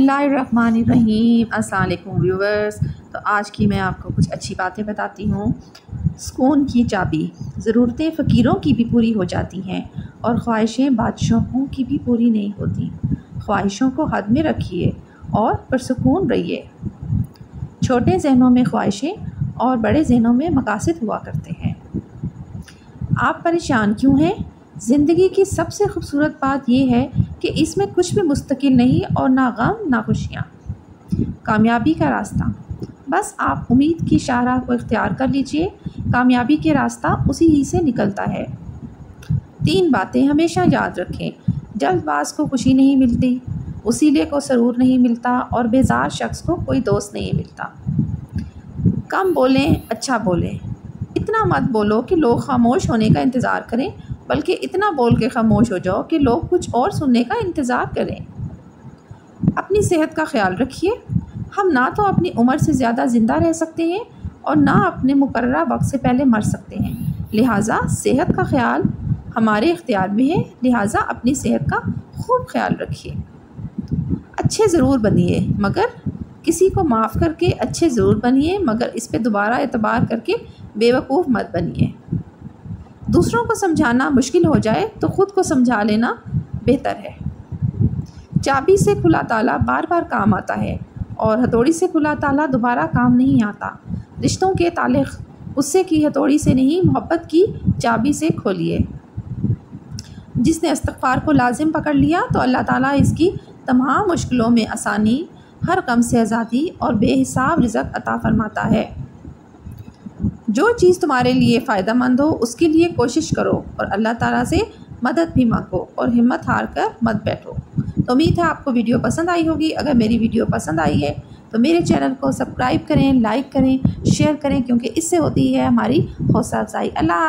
बिस्मिल्लाहिर्रहमानिर्रहीम। अस्सलाम वालेकुम व्यूवर्स। तो आज की मैं आपको कुछ अच्छी बातें बताती हूँ। सुकून की चाबी। ज़रूरतें फ़कीरों की भी पूरी हो जाती हैं और ख्वाहिशें बादशाहों की भी पूरी नहीं होती। ख्वाहिशों को हद में रखिए और पुरसुकून रहिए। छोटे जहनों में ख्वाहिशें और बड़े जहनों में मकासद हुआ करते हैं। आप परेशान क्यों हैं? ज़िंदगी की सबसे खूबसूरत बात यह है कि इसमें कुछ भी मुस्तकिल नहीं और ना गम ना खुशियाँ। कामयाबी का रास्ता। बस आप उम्मीद की शाहराह को इख्तियार कर लीजिए। कामयाबी के रास्ता उसी ही से निकलता है। 3 बातें हमेशा याद रखें। जल्दबाज को खुशी नहीं मिलती, उसीले को सरूर नहीं मिलता और बेजार शख्स को कोई दोस्त नहीं मिलता। कम बोलें, अच्छा बोलें। इतना मत बोलो कि लोग खामोश होने का इंतज़ार करें, बल्कि इतना बोल के खामोश हो जाओ कि लोग कुछ और सुनने का इंतज़ार करें। अपनी सेहत का ख्याल रखिए। हम ना तो अपनी उम्र से ज़्यादा ज़िंदा रह सकते हैं और ना अपने मुकर्ररा वक्त से पहले मर सकते हैं। लिहाजा सेहत का ख्याल हमारे इख्तियार में है। लिहाजा अपनी सेहत का खूब ख्याल रखिए। अच्छे ज़रूर बनिए, मगर किसी को माफ़ करके अच्छे ज़रूर बनिए, मगर इस पे दोबारा एतबार करके बेवकूफ़ मत बनिए। दूसरों को समझाना मुश्किल हो जाए तो ख़ुद को समझा लेना बेहतर है। चाबी से खुला ताला बार बार काम आता है और हथौड़ी से खुला ताला दोबारा काम नहीं आता। रिश्तों के ताले गुस्से की हथौड़ी से नहीं, मोहब्बत की चाबी से खोलिए। जिसने इस्तिग़फ़ार को लाजिम पकड़ लिया तो अल्लाह ताला इसकी तमाम मुश्किलों में आसानी, हर गम से आज़ादी और बेहिसाब रिज़्क़ अता फ़रमाता है। जो चीज़ तुम्हारे लिए फ़ायदेमंद हो उसके लिए कोशिश करो और अल्लाह ताला से मदद भी मांगो और हिम्मत हार कर मत बैठो। तो उम्मीद है आपको वीडियो पसंद आई होगी। अगर मेरी वीडियो पसंद आई है तो मेरे चैनल को सब्सक्राइब करें, लाइक करें, शेयर करें, क्योंकि इससे होती है हमारी हौसला अफजाई। अल्लाह।